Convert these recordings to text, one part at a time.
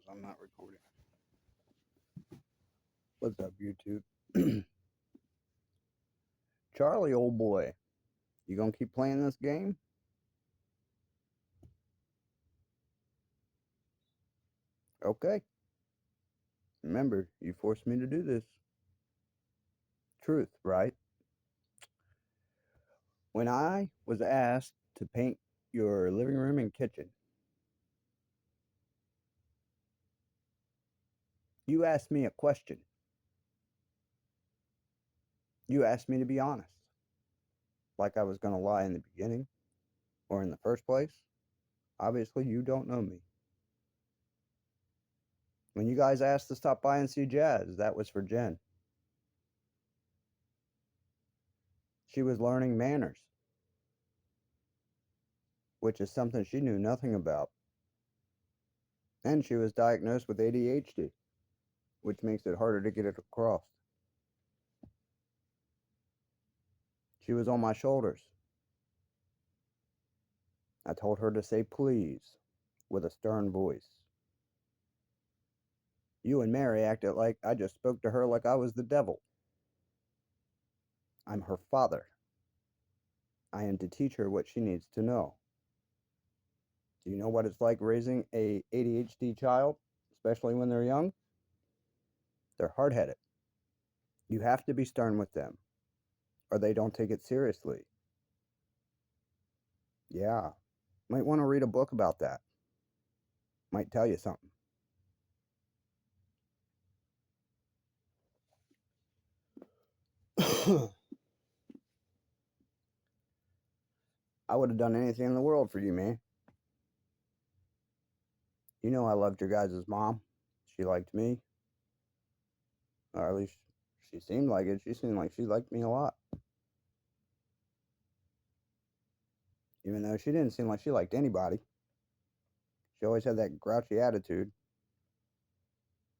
I'm not recording. What's up, YouTube? Charlie, old boy, you gonna keep playing this game? Okay. Remember, you forced me to do this. Truth, right? When I was asked to paint your living room and kitchen, you asked me a question. You asked me to be honest. Like I was gonna lie in the beginning or in the first place. Obviously, you don't know me. When you guys asked to stop by and see Jazz, that was for Jen. She was learning manners, which is something she knew nothing about. And she was diagnosed with ADHD, which makes it harder to get it across. She was on my shoulders. I told her to say please with a stern voice. You and Mary acted like I just spoke to her like I was the devil. I'm her father. I am to teach her what she needs to know. Do you know what it's like raising a ADHD child, especially when they're young? They're hard-headed. You have to be stern with them, or they don't take it seriously. Yeah, might want to read a book about that. Might tell you something. I would have done anything in the world for you, man. You know I loved your guys' mom. She liked me. Or at least she seemed like it. She seemed like she liked me a lot. Even though she didn't seem like she liked anybody. She always had that grouchy attitude.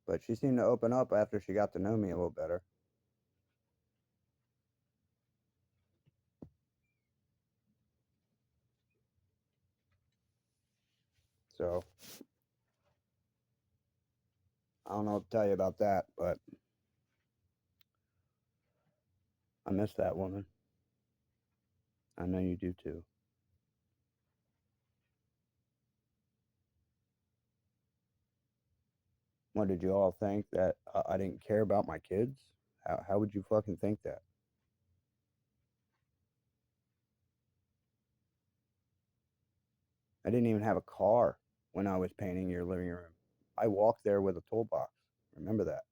But she seemed to open up after she got to know me a little better. So, I don't know what to tell you about that, but I miss that woman. I know you do too. What, did you all think that I didn't care about my kids? How would you fucking think that? I didn't even have a car when I was painting your living room. I walked there with a toolbox. Remember that?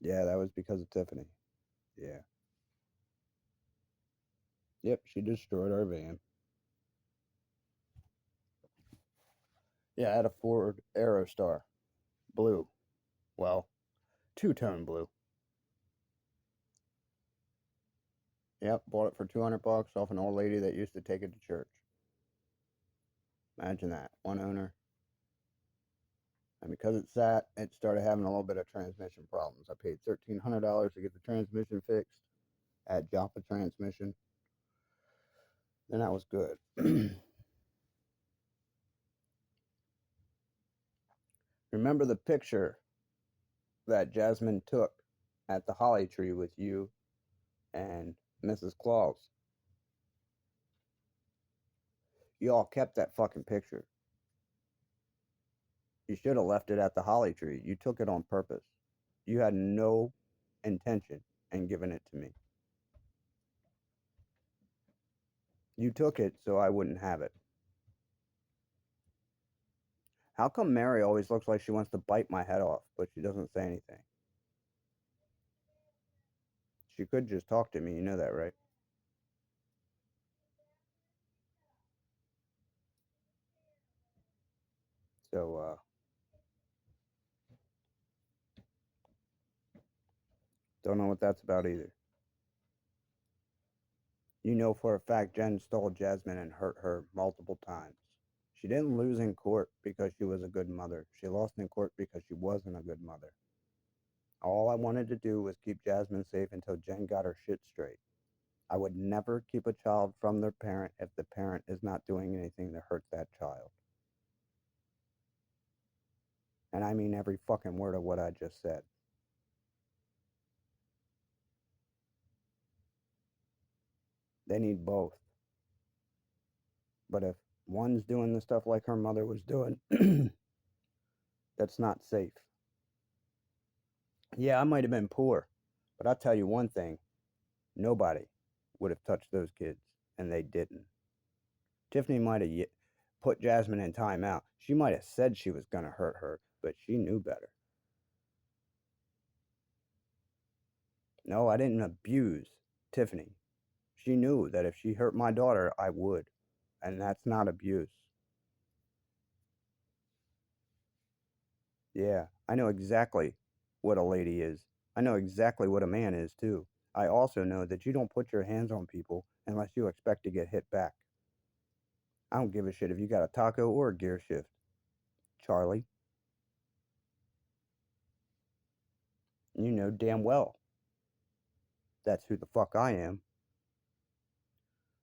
Yeah, that was because of Tiffany. Yeah. Yep, she destroyed our van. Yeah, I had a Ford Aerostar. Blue. Well, two-tone blue. Yep, bought it for 200 bucks off an old lady that used to take it to church. Imagine that. One owner. And because it sat, it started having a little bit of transmission problems. I paid $1,300 to get the transmission fixed at Joppa Transmission. Then that was good. Remember the picture that Jasmine took at the holly tree with you and Mrs. Claus? You all kept that fucking picture. You should have left it at the holly tree. You took it on purpose. You had no intention in giving it to me. You took it so I wouldn't have it. How come Mary always looks like she wants to bite my head off, but she doesn't say anything? She could just talk to me, you know that, right? So, don't know what that's about either. You know for a fact Jen stole Jasmine and hurt her multiple times. She didn't lose in court because she was a good mother. She lost in court because she wasn't a good mother. All I wanted to do was keep Jasmine safe until Jen got her shit straight. I would never keep a child from their parent if the parent is not doing anything to hurt that child. And I mean every fucking word of what I just said. They need both. But if one's doing the stuff like her mother was doing, that's not safe. Yeah, I might have been poor, but I'll tell you one thing, nobody would have touched those kids, and they didn't. Tiffany might have put Jasmine in timeout. She might have said she was going to hurt her, but she knew better. No, I didn't abuse Tiffany. She knew that if she hurt my daughter, I would, and that's not abuse. Yeah, I know exactly what a lady is. I know exactly what a man is, too. I also know that you don't put your hands on people unless you expect to get hit back. I don't give a shit if you got a taco or a gear shift. Charlie, you know damn well that's who the fuck I am.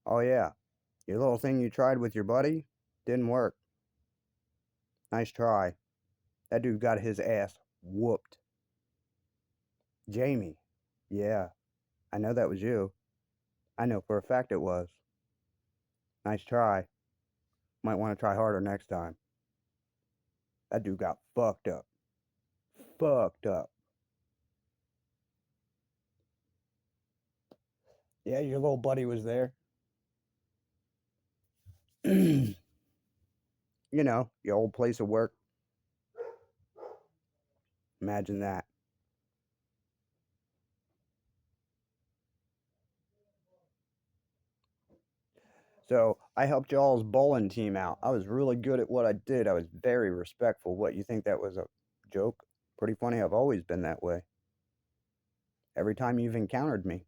Oh, yeah, your little thing you tried with your buddy didn't work. Nice try. That dude got his ass whooped. Jamie. Yeah, I know that was you. I know for a fact it was. Nice try. Might want to try harder next time. That dude got fucked up. Fucked up. Yeah, your little buddy was there. You know, your old place of work. Imagine that. So I helped y'all's bowling team out. I was really good at what I did. I was very respectful. What, you think that was a joke? Pretty funny. I've always been that way. Every time you've encountered me,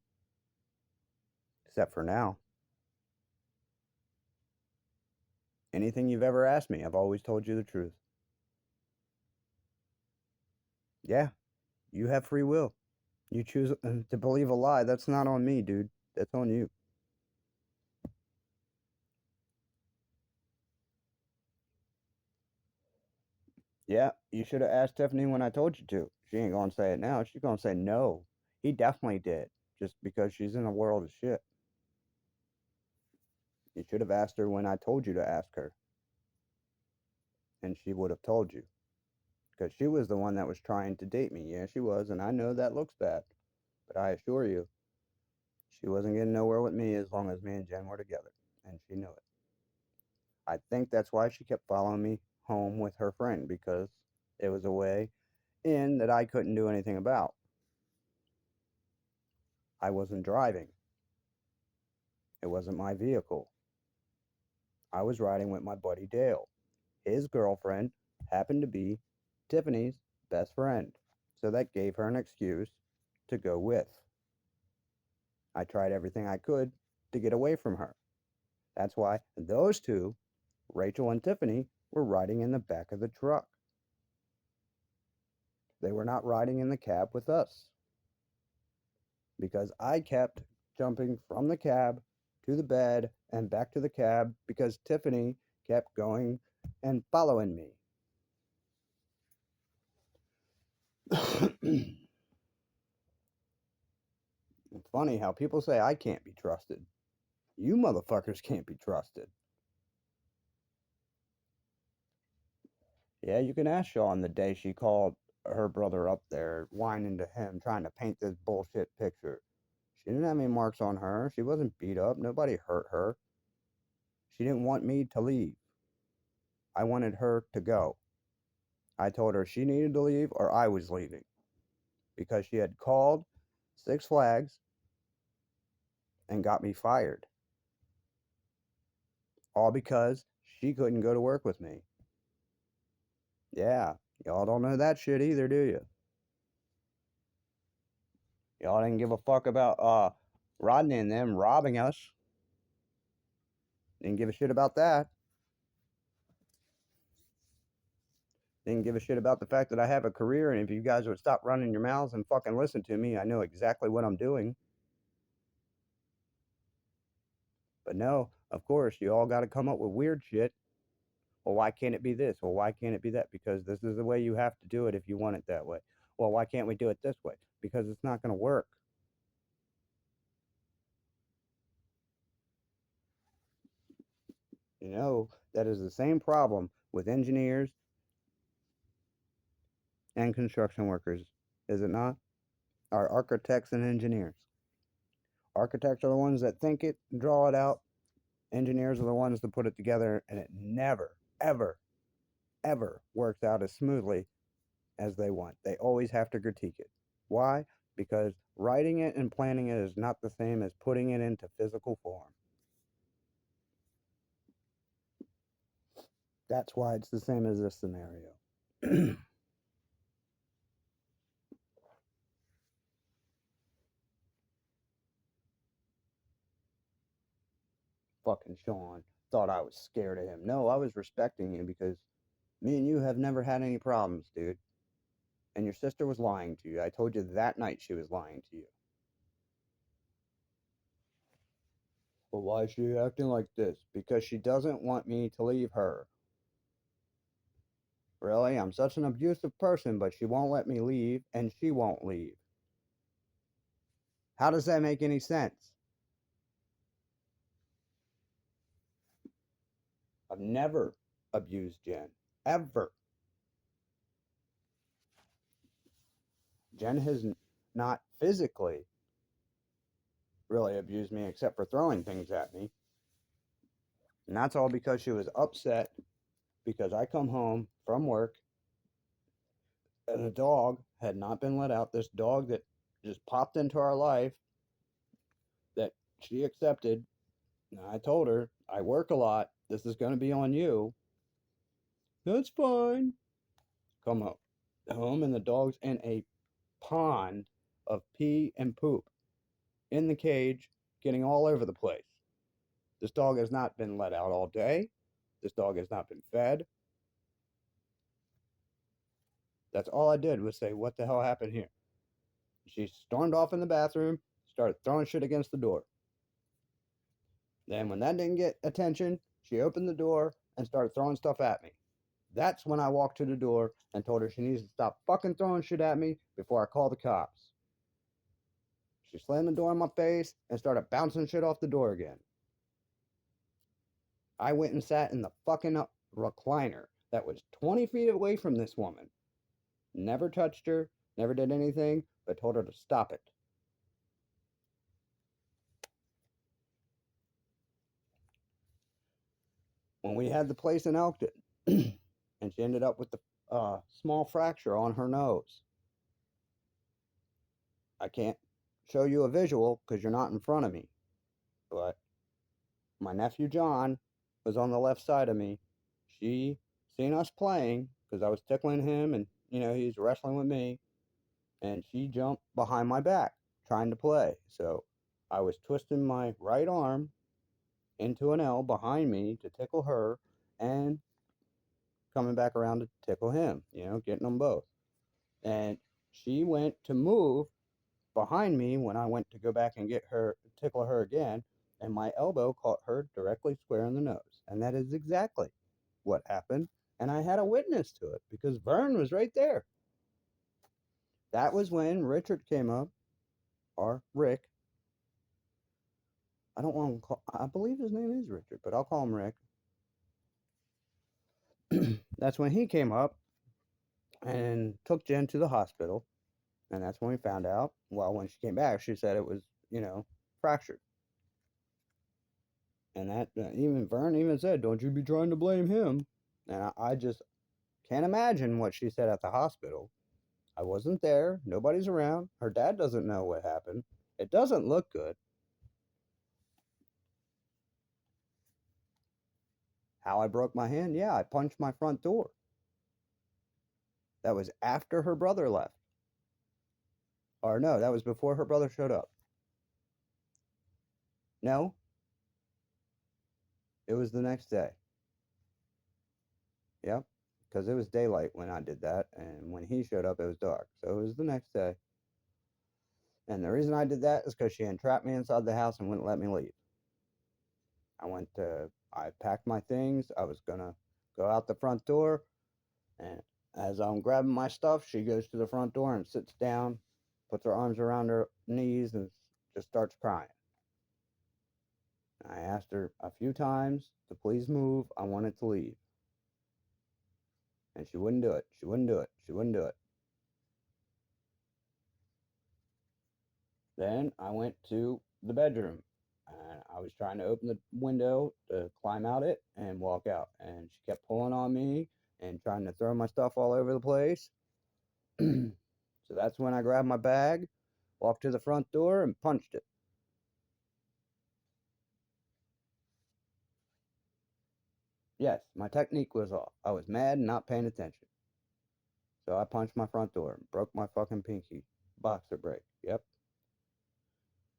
except for now. Anything you've ever asked me, I've always told you the truth. Yeah, you have free will. You choose to believe a lie. That's not on me, dude. That's on you. Yeah, you should have asked Tiffany when I told you to. She ain't gonna say it now. She's gonna say no. He definitely did, just because she's in a world of shit. You should have asked her when I told you to ask her, and she would have told you. Because she was the one that was trying to date me. Yeah, she was, and I know that looks bad. But I assure you, she wasn't getting nowhere with me as long as me and Jen were together, and she knew it. I think that's why she kept following me home with her friend, because it was a way in that I couldn't do anything about. I wasn't driving, it wasn't my vehicle. I was riding with my buddy Dale. His girlfriend happened to be Tiffany's best friend, so that gave her an excuse to go with. I tried everything I could to get away from her. That's why those two, Rachel and Tiffany, were riding in the back of the truck. They were not riding in the cab with us because I kept jumping from the cab to the bed and back to the cab because Tiffany kept going and following me. It's funny how people say I can't be trusted. You motherfuckers can't be trusted. Yeah, you can ask Sean the day she called her brother up there, whining to him, trying to paint this bullshit picture. She didn't have any marks on her. She wasn't beat up. Nobody hurt her. She didn't want me to leave. I wanted her to go. I told her she needed to leave or I was leaving because she had called Six Flags and got me fired. All because she couldn't go to work with me. Yeah, y'all don't know that shit either, do you? Y'all didn't give a fuck about Rodney and them robbing us. Didn't give a shit about that. Didn't give a shit about the fact that I have a career, and if you guys would stop running your mouths and fucking listen to me, I know exactly what I'm doing. But no, of course, you all got to come up with weird shit. Well, why can't it be this? Well, why can't it be that? Because this is the way you have to do it if you want it that way. Well, why can't we do it this way? Because it's not going to work. You know, that is the same problem with engineers and construction workers, is it not? Our architects and engineers. Architects are the ones that think it, draw it out. Engineers are the ones that put it together, and it never, ever, ever works out as smoothly as they want. They always have to critique it. Why? Because writing it and planning it is not the same as putting it into physical form. That's why it's the same as this scenario. Fucking Sean thought I was scared of him. No, I was respecting you because me and you have never had any problems, dude. And your sister was lying to you. I told you that night she was lying to you. Well, why is she acting like this? Because she doesn't want me to leave her. Really? I'm such an abusive person, but she won't let me leave, and she won't leave. How does that make any sense? I've never abused Jen. Ever. Jen has not physically really abused me except for throwing things at me. And that's all because she was upset because I come home from work and a dog had not been let out. This dog that just popped into our life that she accepted. And I told her, I work a lot. This is going to be on you. That's fine. Come home, and the dog's in a pond of pee and poop in the cage, getting all over the place. This dog has not been let out all day. This dog has not been fed. That's all I did was say, what the hell happened here? She stormed off in the bathroom, started throwing shit against the door. Then, when that didn't get attention, she opened the door and started throwing stuff at me. That's when I walked to the door and told her she needs to stop fucking throwing shit at me before I call the cops. She slammed the door in my face and started bouncing shit off the door again. I went and sat in the fucking recliner that was 20 feet away from this woman. Never touched her, never did anything, but told her to stop it. When we had the place in Elkton, and she ended up with the small fracture on her nose. I can't show you a visual because you're not in front of me, but my nephew John was on the left side of me. She seen us playing because I was tickling him and, he's wrestling with me. And she jumped behind my back trying to play. So I was twisting my right arm into an L behind me to tickle her and coming back around to tickle him, getting them both. And she went to move behind me when I went to go back and get her, tickle her again, and my elbow caught her directly square in the nose. And that is exactly what happened. And I had a witness to it because Vern was right there. That was when Richard came up, or Rick. I don't want to call, I believe his name is Richard, but I'll call him Rick. That's when he came up and took Jen to the hospital. And that's when we found out. Well, when she came back, she said it was, fractured. And that even Vern even said, "Don't you be trying to blame him." And I just can't imagine what she said at the hospital. I wasn't there. Nobody's around. Her dad doesn't know what happened. It doesn't look good. How I broke my hand? Yeah, I punched my front door. That was after her brother left. Or no, that was before her brother showed up. No, it was the next day. Yep, because it was daylight when I did that, and when he showed up, it was dark. So it was the next day. And the reason I did that is because she entrapped me inside the house and wouldn't let me leave. I packed my things. I was going to Go out the front door, and as I'm grabbing my stuff, she goes to the front door and sits down, puts her arms around her knees, and just starts crying. I asked her a few times to please move. I wanted to leave. And she wouldn't do it. She wouldn't do it. She wouldn't do it. Then I went to the bedroom and I was trying to open the window to climb out it and walk out. And she kept pulling on me and trying to throw my stuff all over the place. So that's when I grabbed my bag, walked to the front door, and punched it. Yes, my technique was off. I was mad and not paying attention. So I punched my front door and broke my fucking pinky. Boxer break. Yep.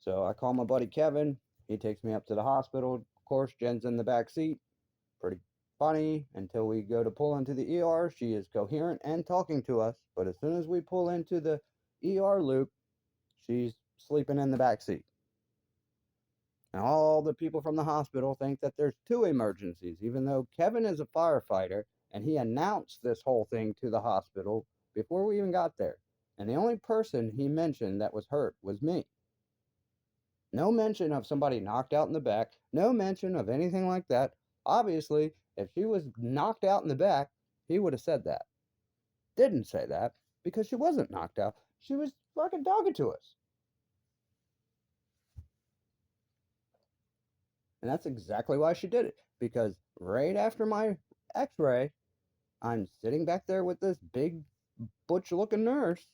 So I call my buddy Kevin. He takes me up to the hospital. Of course, Jen's in the back seat. Pretty funny until we go to pull into the ER. She is coherent and talking to us. But as soon as we pull into the ER loop, she's sleeping in the back seat. And all the people from the hospital think that there's two emergencies, even though Kevin is a firefighter and he announced this whole thing to the hospital before we even got there. And the only person he mentioned that was hurt was me. No mention of somebody knocked out in the back. No mention of anything like that. Obviously, if she was knocked out in the back, he would have said that. Didn't say that because she wasn't knocked out. She was fucking talking to us. And that's exactly why she did it. Because right after my x-ray, I'm sitting back there with this big, butch looking nurse.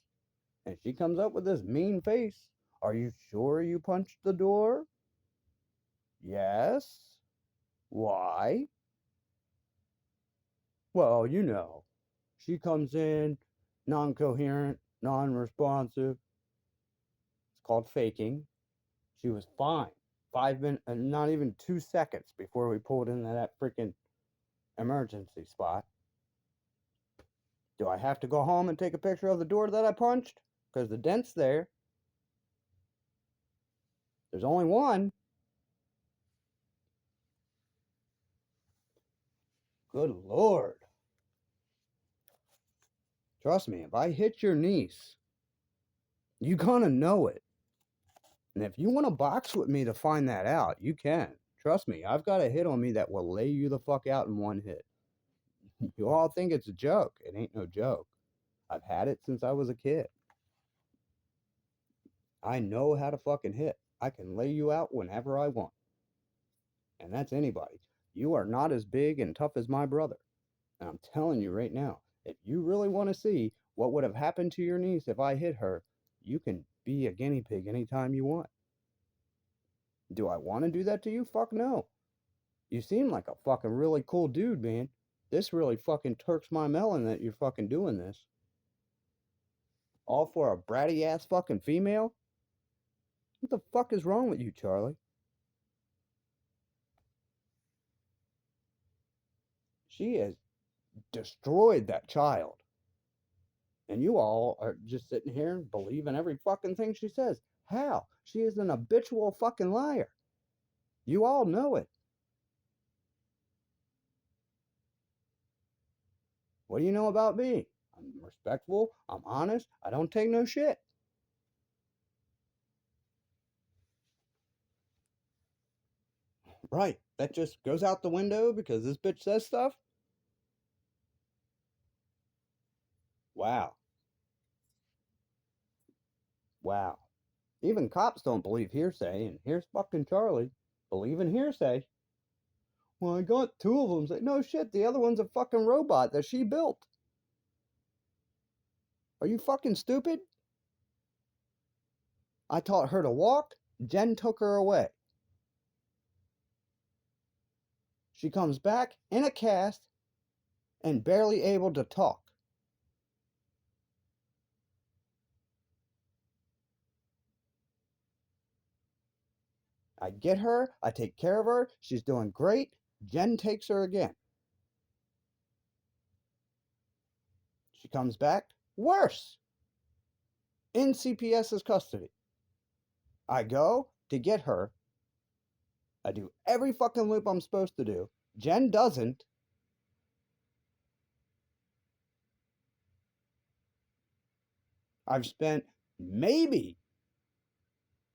And she comes up with this mean face. Are you sure you punched the door? Yes. Why? Well, you know. She comes in, non coherent, non responsive. It's called faking. She was fine. 5 minutes, not even 2 seconds before we pulled into that freaking emergency spot. Do I have to go home and take a picture of the door that I punched? Because the dent's there. There's only one. Good Lord. Trust me, if I hit your niece, you're gonna know it. And if you want to box with me to find that out, you can. Trust me, I've got a hit on me that will lay you the fuck out in one hit. You all think it's a joke. It ain't no joke. I've had it since I was a kid. I know how to fucking hit. I can lay you out whenever I want. And that's anybody. You are not as big and tough as my brother. And I'm telling you right now, if you really want to see what would have happened to your niece if I hit her, you can be a guinea pig anytime you want. Do I want to do that to you? Fuck no. You seem like a fucking really cool dude, man. This really fucking turks my melon that you're fucking doing this. All for a bratty ass fucking female? What the fuck is wrong with you, Charlie? She has destroyed that child. And you all are just sitting here believing every fucking thing she says. How? She is an habitual fucking liar. You all know it. What do you know about me? I'm respectful. I'm honest. I don't take no shit. Right. That just goes out the window because this bitch says stuff? Wow. Wow. Even cops don't believe hearsay, and here's fucking Charlie believing hearsay. Well, I got two of them. Say, no shit, the other one's a fucking robot that she built. Are you fucking stupid? I taught her to walk. Jen took her away. She comes back in a cast and barely able to talk. I get her. I take care of her. She's doing great. Jen takes her again. She comes back worse. In CPS's custody. I go to get her. I do every fucking loop I'm supposed to do. Jen doesn't. I've spent maybe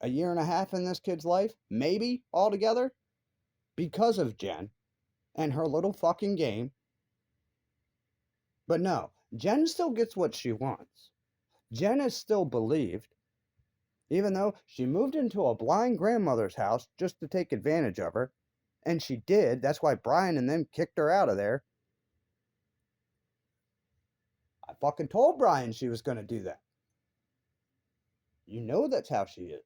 a year and a half in this kid's life, maybe altogether, because of Jen and her little fucking game. But no, Jen still gets what she wants. Jen is still believed, even though she moved into a blind grandmother's house just to take advantage of her. And she did. That's why Brian and them kicked her out of there. I fucking told Brian she was going to do that. You know that's how she is.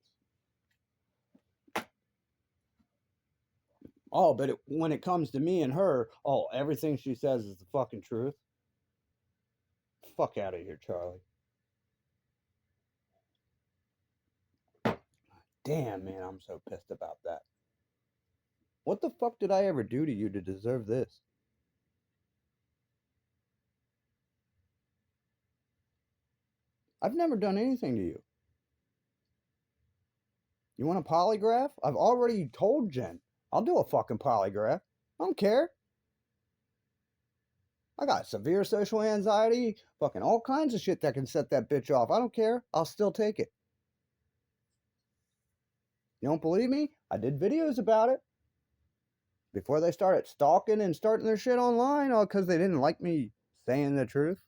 Oh, but when it comes to me and her, oh, everything she says is the fucking truth. Fuck out of here, Charlie. Damn, man, I'm so pissed about that. What the fuck did I ever do to you to deserve this? I've never done anything to you. You want a polygraph? I've already told Jen. I'll do a fucking polygraph. I don't care. I got severe social anxiety, fucking all kinds of shit that can set that bitch off. I don't care. I'll still take it. You don't believe me? I did videos about it. Before they started stalking and starting their shit online, all because they didn't like me saying the truth.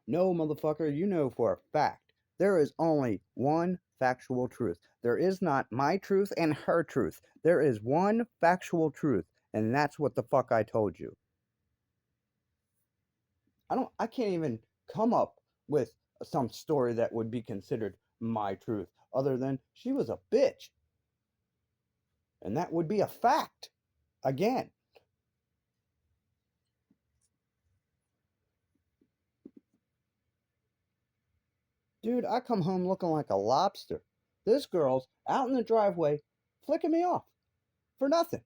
No, motherfucker, you know for a fact there is only one factual truth. There is not my truth and her truth. There is one factual truth, and that's what the fuck I told you. I can't even come up with some story that would be considered my truth other than she was a bitch. And that would be a fact. Again. Dude, I come home looking like a lobster. This girl's out in the driveway flicking me off for nothing.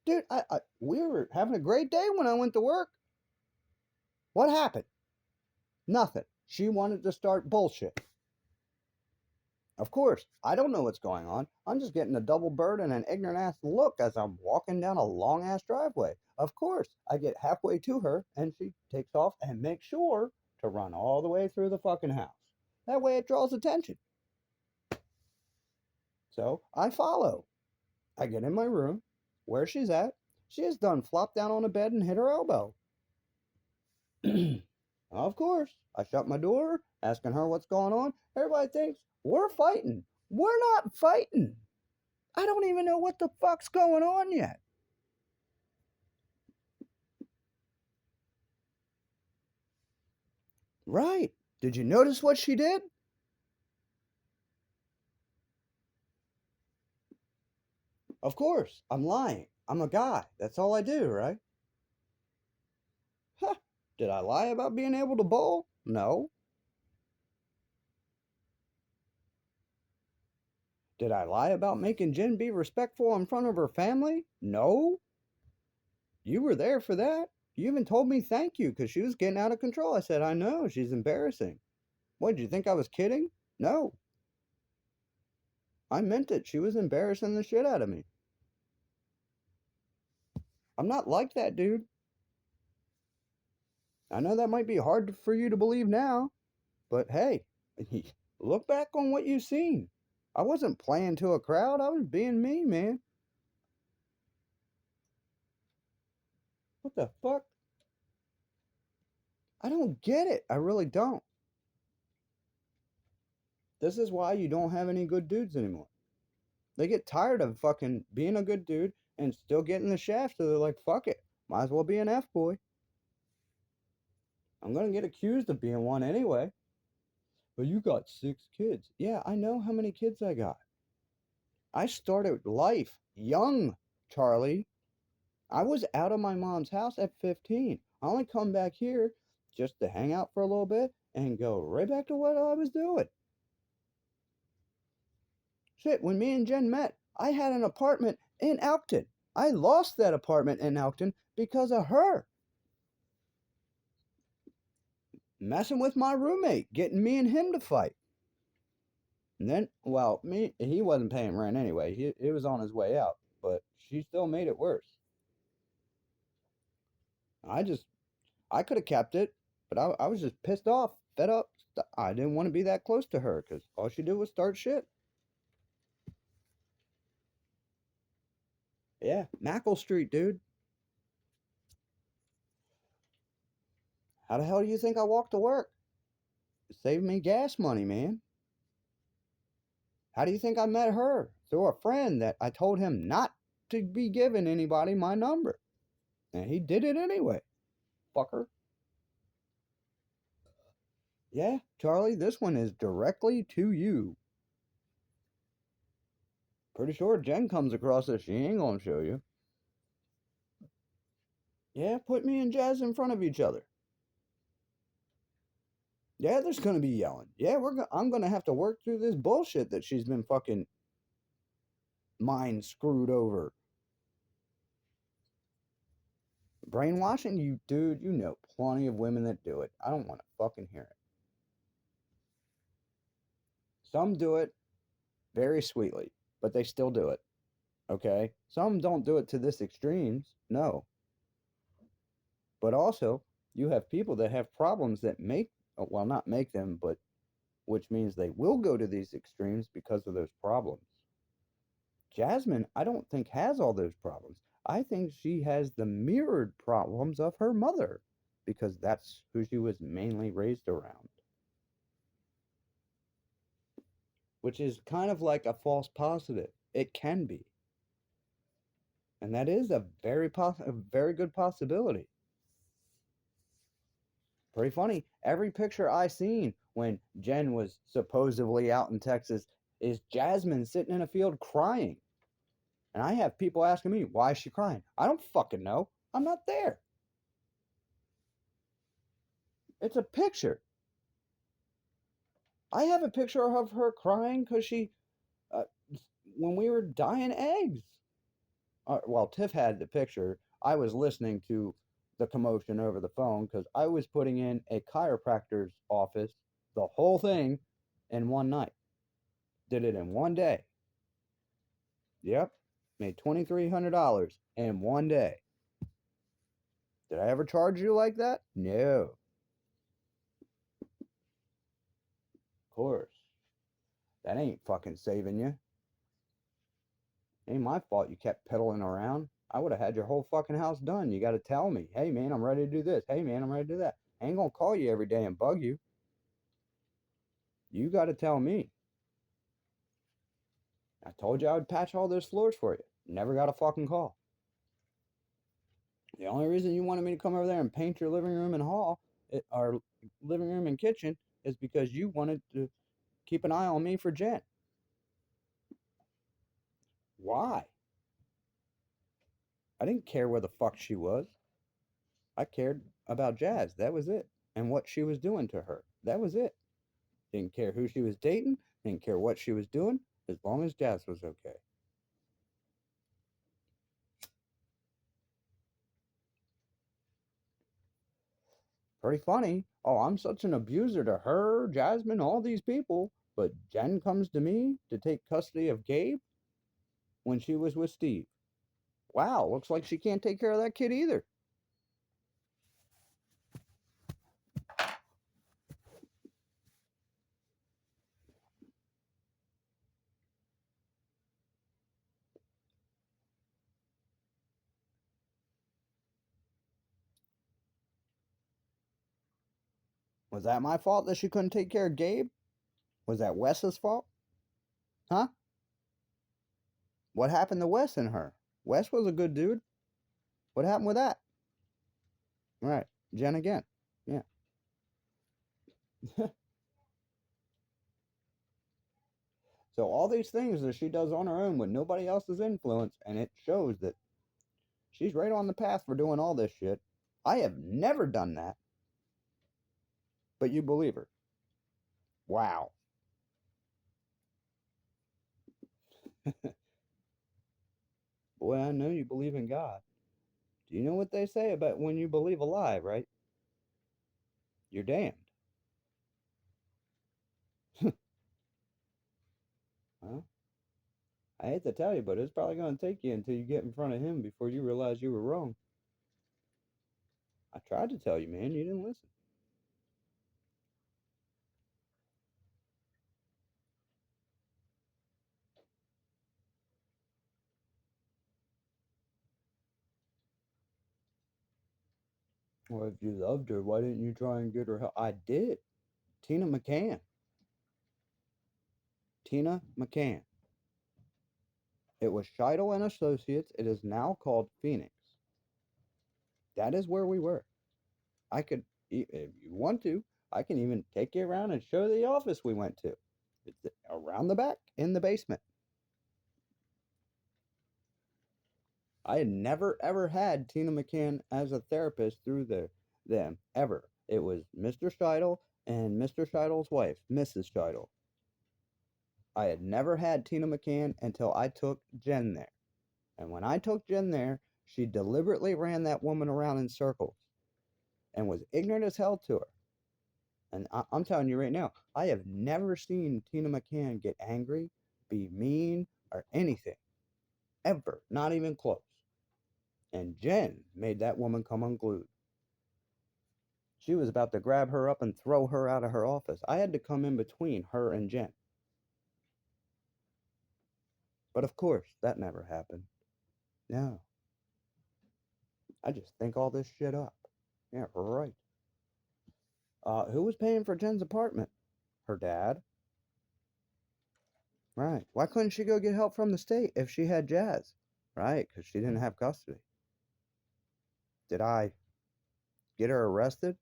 Dude, we were having a great day when I went to work. What happened? Nothing. She wanted to start bullshit. Of course, I don't know what's going on. I'm just getting a double bird and an ignorant ass look as I'm walking down a long ass driveway. Of course, I get halfway to her and she takes off and makes sure to run all the way through the fucking house. That way it draws attention. So I follow. I get in my room, where she's at. She has done flopped down on a bed and hit her elbow. Of course, I shut my door, asking her what's going on. Everybody thinks we're fighting. We're not fighting. I don't even know what the fuck's going on yet. Right. Did you notice what she did? Of course, I'm lying. I'm a guy. That's all I do, right? Huh. Did I lie about being able to bowl? No. Did I lie about making Jen be respectful in front of her family? No. You were there for that. You even told me thank you because she was getting out of control. I said, I know, she's embarrassing. What, did you think I was kidding? No. I meant it. She was embarrassing the shit out of me. I'm not like that, dude. I know that might be hard for you to believe now, but hey, look back on what you've seen. I wasn't playing to a crowd. I was being me, man. What the fuck? I don't get it. I really don't. This is why you don't have any good dudes anymore. They get tired of fucking being a good dude and still getting the shaft, so they're like, fuck it. Might as well be an F boy. I'm gonna get accused of being one anyway. But you got 6 kids. Yeah, I know how many kids I got. I started life young, Charlie. I was out of my mom's house at 15. I only come back here just to hang out for a little bit and go right back to what I was doing. Shit, when me and Jen met, I had an apartment in Elkton. I lost that apartment in Elkton because of her. Messing with my roommate, getting me and him to fight. And then, well, he wasn't paying rent anyway. He was on his way out, but she still made it worse. I could have kept it, But I was just pissed off, fed up. I didn't want to be that close to her because all she did was start shit. Yeah, Mackle Street, dude. How the hell do you think I walked to work? It saved me gas money, man. How do you think I met her? Through a friend that I told him not to be giving anybody my number. And he did it anyway. Fucker. Yeah, Charlie, this one is directly to you. Pretty sure Jen comes across this. She ain't gonna show you. Yeah, put me and Jazz in front of each other. Yeah, there's gonna be yelling. Yeah, I'm gonna have to work through this bullshit that she's been fucking mind screwed over. Brainwashing you, dude, you know plenty of women that do it. I don't want to fucking hear it. Some do it very sweetly, but they still do it. Okay? Some don't do it to this extremes. No. But also, you have people that have problems that make, well, not make them, but which means they will go to these extremes because of those problems. Jasmine, I don't think has all those problems. I think she has the mirrored problems of her mother because that's who she was mainly raised around. Which is kind of like a false positive. It can be. And that is a very good possibility. Pretty funny. Every picture I seen when Jen was supposedly out in Texas is Jasmine sitting in a field crying. And I have people asking me, why is she crying? I don't fucking know. I'm not there. It's a picture. I have a picture of her crying because uh, when we were dyeing eggs. Well, Tiff had the picture. I was listening to the commotion over the phone because I was putting in a chiropractor's office, the whole thing, in one night. Did it in one day. Yep. Made $2,300 in one day. Did I ever charge you like that? No. Of course. That ain't fucking saving you. Ain't my fault you kept peddling around. I would have had your whole fucking house done. You got to tell me, hey man, I'm ready to do this. Hey man, I'm ready to do that. I ain't gonna call you every day and bug you. You got to tell me. I told you I would patch all those floors for you. Never got a fucking call. The only reason you wanted me to come over there and paint your living room and hall, or living room and kitchen, is because you wanted to keep an eye on me for Jen. Why? I didn't care where the fuck she was. I cared about Jazz. That was it. And what she was doing to her. That was it. Didn't care who she was dating. Didn't care what she was doing. As long as Jazz was okay. Pretty funny. Oh, I'm such an abuser to her, Jasmine, all these people. But Jen comes to me to take custody of Gabe when she was with Steve. Wow, looks like she can't take care of that kid either. Was that my fault that she couldn't take care of Gabe? Was that Wes's fault? Huh? What happened to Wes and her? Wes was a good dude. What happened with that? Right. Jen again. Yeah. So all these things that she does on her own with nobody else's influence, and it shows that she's right on the path for doing all this shit. I have never done that. But you believe her. Wow. Boy, I know you believe in God. Do you know what they say about when you believe a lie, right? You're damned. Well, I hate to tell you, but it's probably going to take you until you get in front of him before you realize you were wrong. I tried to tell you, man. You didn't listen. Well, if you loved her, why didn't you try and get her help? I did. Tina McCann. Tina McCann. It was Scheidel and Associates. It is now called Phoenix. That is where we were. I could, if you want to, I can even take you around and show the office we went to. It's around the back in the basement. I had never ever had Tina McCann as a therapist through them ever. It was Mr. Scheidel and Mr. Scheidel's wife, Mrs. Scheidel. I had never had Tina McCann until I took Jen there. And when I took Jen there, she deliberately ran that woman around in circles and was ignorant as hell to her. And I'm telling you right now, I have never seen Tina McCann get angry, be mean, or anything. Ever. Not even close. And Jen made that woman come unglued. She was about to grab her up and throw her out of her office. I had to come in between her and Jen. But of course, that never happened. No. I just think all this shit up. Yeah, right. Who was paying for Jen's apartment? Her dad. Right. Why couldn't she go get help from the state if she had Jazz? Right, because she didn't have custody. Did I get her arrested?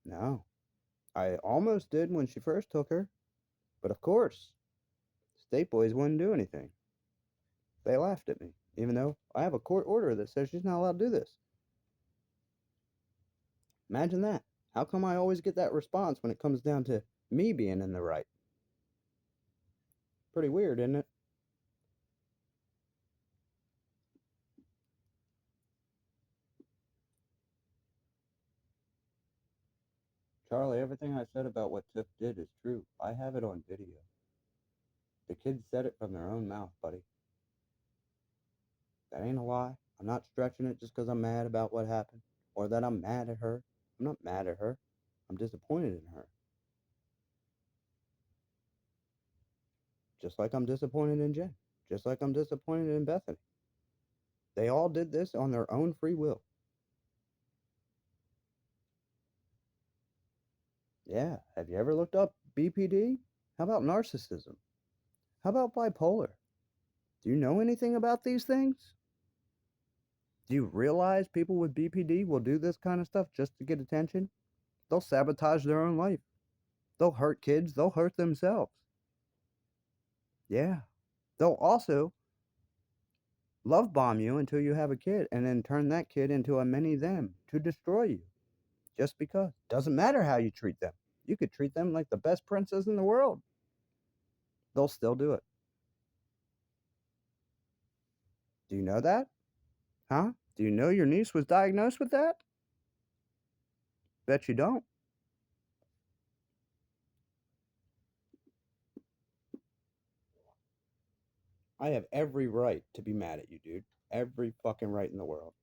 No. I almost did when she first took her. But of course, state boys wouldn't do anything. They laughed at me, even though I have a court order that says she's not allowed to do this. Imagine that. How come I always get that response when it comes down to me being in the right? Pretty weird, isn't it? Charlie, everything I said about what Tiff did is true. I have it on video. The kids said it from their own mouth, buddy. That ain't a lie. I'm not stretching it just because I'm mad about what happened or that I'm mad at her. I'm not mad at her. I'm disappointed in her. Just like I'm disappointed in Jen. Just like I'm disappointed in Bethany. They all did this on their own free will. Yeah. Have you ever looked up BPD? How about narcissism? How about bipolar? Do you know anything about these things? Do you realize people with BPD will do this kind of stuff just to get attention? They'll sabotage their own life. They'll hurt kids. They'll hurt themselves. Yeah. They'll also love bomb you until you have a kid and then turn that kid into a mini them to destroy you. Just because. Doesn't matter how you treat them. You could treat them like the best princess in the world. They'll still do it. Do you know that? Huh? Do you know your niece was diagnosed with that? Bet you don't. I have every right to be mad at you, dude. Every fucking right in the world.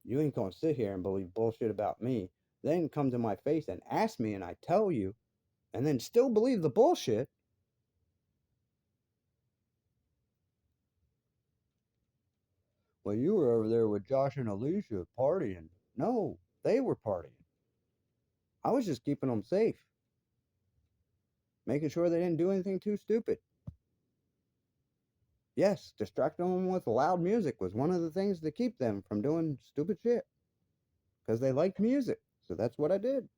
You ain't gonna sit here and believe bullshit about me, then come to my face and ask me and I tell you, and then still believe the bullshit. Well, you were over there with Josh and Alicia partying. No, they were partying. I was just keeping them safe, making sure they didn't do anything too stupid. Yes, distracting them with loud music was one of the things to keep them from doing stupid shit. Because they liked music. So that's what I did.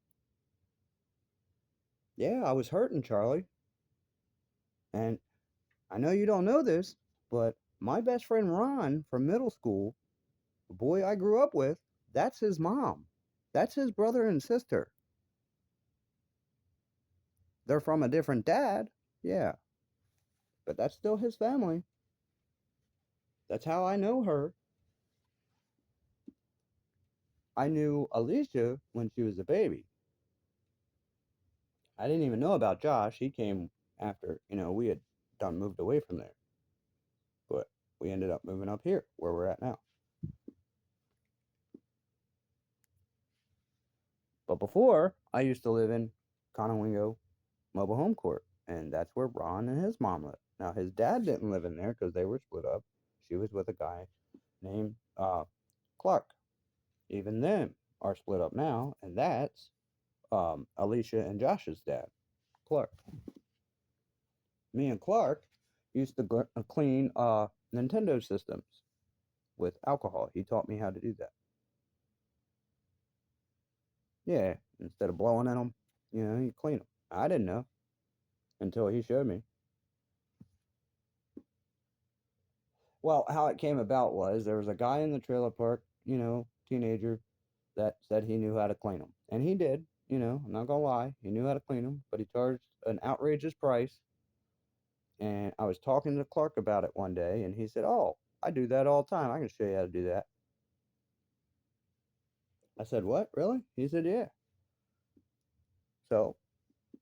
Yeah, I was hurting, Charlie. And I know you don't know this, but my best friend Ron from middle school, the boy I grew up with, that's his mom. That's his brother and sister. They're from a different dad, yeah, but that's still his family. That's how I know her. I knew Alicia when she was a baby. I didn't even know about Josh. He came after, we had done moved away from there. But we ended up moving up here where we're at now. But before, I used to live in Conowingo Mobile Home Court, and that's where Ron and his mom lived. Now, his dad didn't live in there because they were split up. She was with a guy named Clark. Even them are split up now, and that's Alicia and Josh's dad, Clark. Me and Clark used to clean Nintendo systems with alcohol. He taught me how to do that. Yeah, instead of blowing in them, you clean them. I didn't know until he showed me. Well, how it came about was there was a guy in the trailer park, teenager, that said he knew how to clean them. And he did, I'm not gonna lie, he knew how to clean them, but he charged an outrageous price. And I was talking to Clark about it one day, and he said, "Oh, I do that all the time. I can show you how to do that." I said, "What, really?" He said, "Yeah." So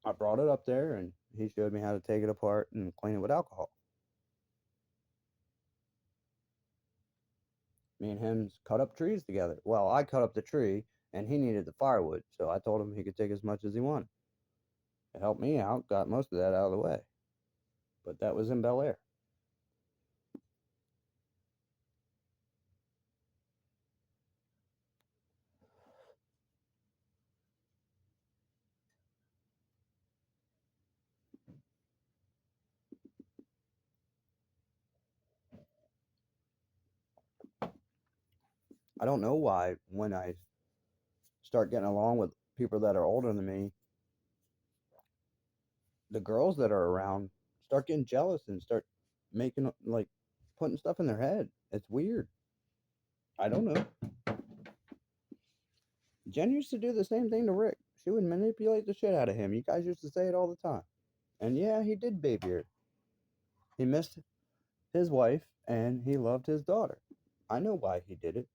I brought it up there, and he showed me how to take it apart and clean it with alcohol. Me and him cut up trees together. Well, I cut up the tree, and he needed the firewood, so I told him he could take as much as he wanted. It helped me out, got most of that out of the way. But that was in Bel Air. I don't know why when I start getting along with people that are older than me, the girls that are around start getting jealous and start making like putting stuff in their head. It's weird. I don't know. Jen used to do the same thing to Rick. She would manipulate the shit out of him. You guys used to say it all the time. And yeah, he did baby her. He missed his wife and he loved his daughter. I know why he did it.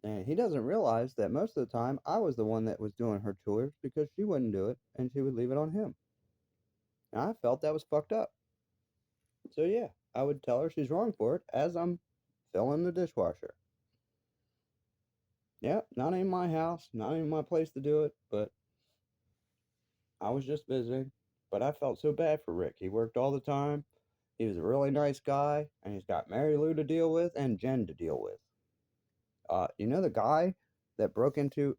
And he doesn't realize that most of the time I was the one that was doing her chores because she wouldn't do it and she would leave it on him. And I felt that was fucked up. So yeah, I would tell her she's wrong for it as I'm filling the dishwasher. Yeah, not in my house, not in my place to do it, but I was just visiting. But I felt so bad for Rick. He worked all the time. He was a really nice guy, and he's got Mary Lou to deal with and Jen to deal with. The guy that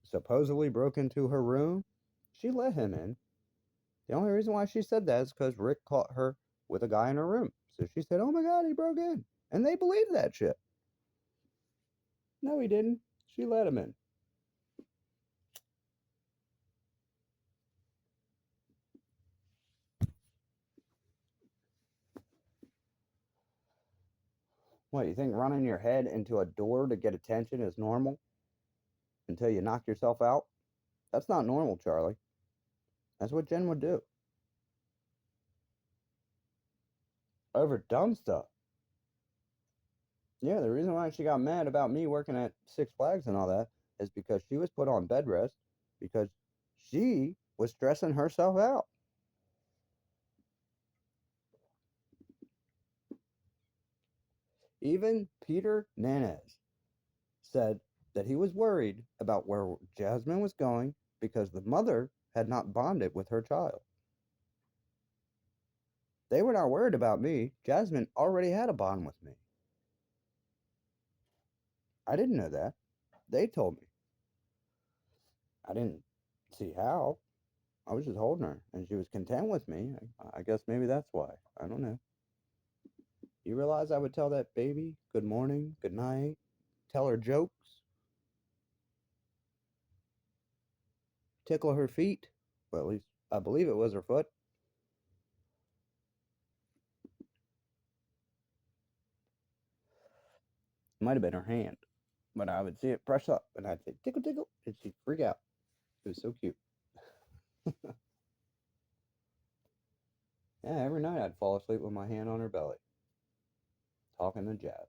supposedly broke into her room? She let him in. The only reason why she said that is because Rick caught her with a guy in her room. So she said, "Oh my God, he broke in." And they believed that shit. No, he didn't. She let him in. What, you think running your head into a door to get attention is normal until you knock yourself out? That's not normal, Charlie. That's what Jen would do. Over dumb stuff. Yeah, the reason why she got mad about me working at Six Flags and all that is because she was put on bed rest because she was stressing herself out. Even Peter Nanez said that he was worried about where Jasmine was going because the mother had not bonded with her child. They were not worried about me. Jasmine already had a bond with me. I didn't know that. They told me. I didn't see how. I was just holding her, and she was content with me. I guess maybe that's why. I don't know. You realize I would tell that baby good morning, good night, tell her jokes, tickle her feet. Well, at least I believe it was her foot. It might have been her hand. But I would see it press up, and I'd say, tickle, tickle, and she'd freak out. It was so cute. Yeah, every night I'd fall asleep with my hand on her belly, talking to Jazz.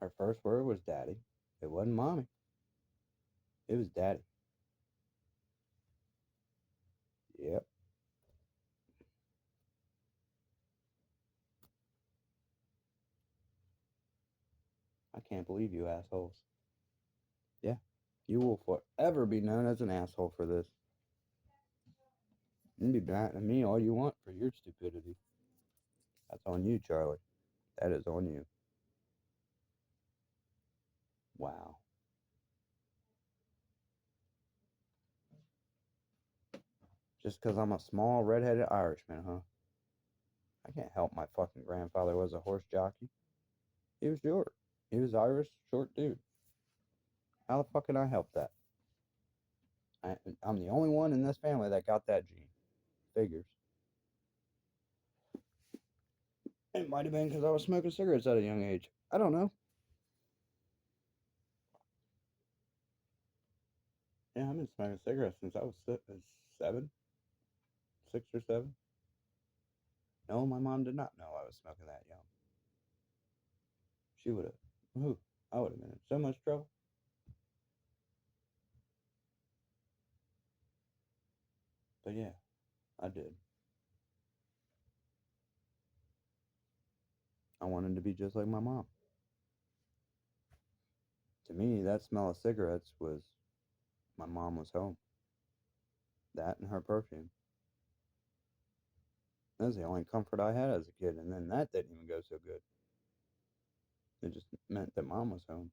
Her first word was daddy. It wasn't mommy. It was daddy. Yep. I can't believe you assholes. Yeah. You will forever be known as an asshole for this. You can be mad at me all you want for your stupidity. That's on you, Charlie. That is on you. Wow. Just because I'm a small redheaded Irishman, huh? I can't help my fucking grandfather was a horse jockey. He was short. He was Irish, short dude. How the fuck can I help that? I'm the only one in this family that got that gene. Figures. It might have been because I was smoking cigarettes at a young age. I don't know. Yeah, I've been smoking cigarettes since I was seven, 6 or 7. No, my mom did not know I was smoking that young. She would have. Ooh, I would have been in so much trouble. But yeah, I did. I wanted to be just like my mom. To me, that smell of cigarettes was my mom was home. That and her perfume. That was the only comfort I had as a kid, and then that didn't even go so good. It just meant that mom was home.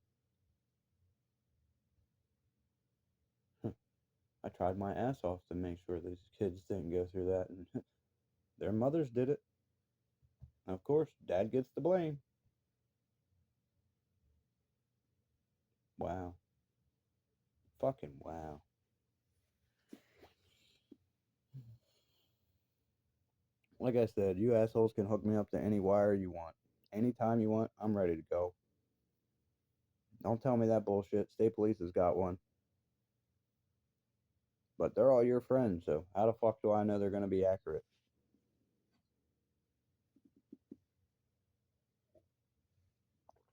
I tried my ass off to make sure these kids didn't go through that, and their mothers did it. Of course, dad gets the blame. Wow. Fucking wow. Like I said, you assholes can hook me up to any wire you want. Anytime you want, I'm ready to go. Don't tell me that bullshit. State police has got one. But they're all your friends, so how the fuck do I know they're going to be accurate?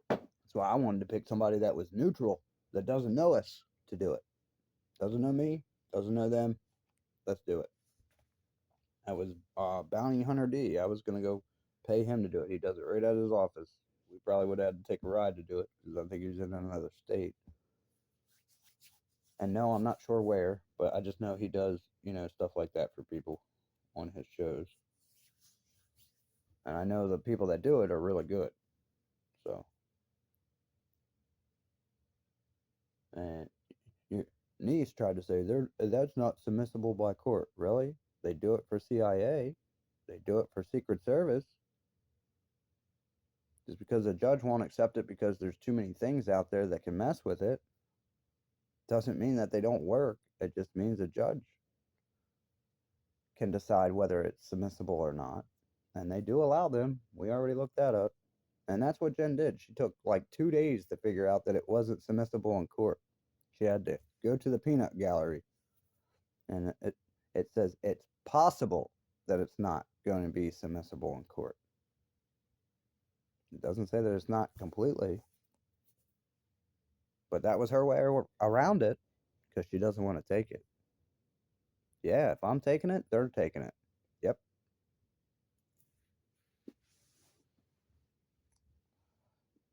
That's why I wanted to pick somebody that was neutral, that doesn't know us, to do it. Doesn't know me, doesn't know them. Let's do it. That was Bounty Hunter D. I was going to go pay him to do it. He does it right out of his office. We probably would have had to take a ride to do it because I think he's in another state. And no, I'm not sure where, but I just know he does, stuff like that for people on his shows. And I know the people that do it are really good. So, and your niece tried to say that's not submissible by court. Really? They do it for CIA. They do it for Secret Service. Just because a judge won't accept it because there's too many things out there that can mess with it doesn't mean that they don't work. It just means a judge can decide whether it's submissible or not. And they do allow them. We already looked that up. And that's what Jen did. She took like 2 days to figure out that it wasn't submissible in court. She had to go to the peanut gallery, and it says it's possible that it's not going to be submissible in court. It doesn't say that it's not completely, but that was her way around it because she doesn't want to take it. Yeah, if I'm taking it, they're taking it. Yep.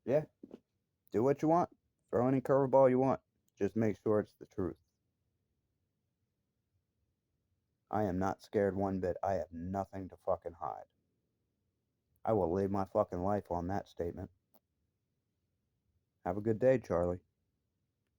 Yeah. Do what you want. Throw any curveball you want. Just make sure it's the truth. I am not scared one bit. I have nothing to fucking hide. I will live my fucking life on that statement. Have a good day, Charlie.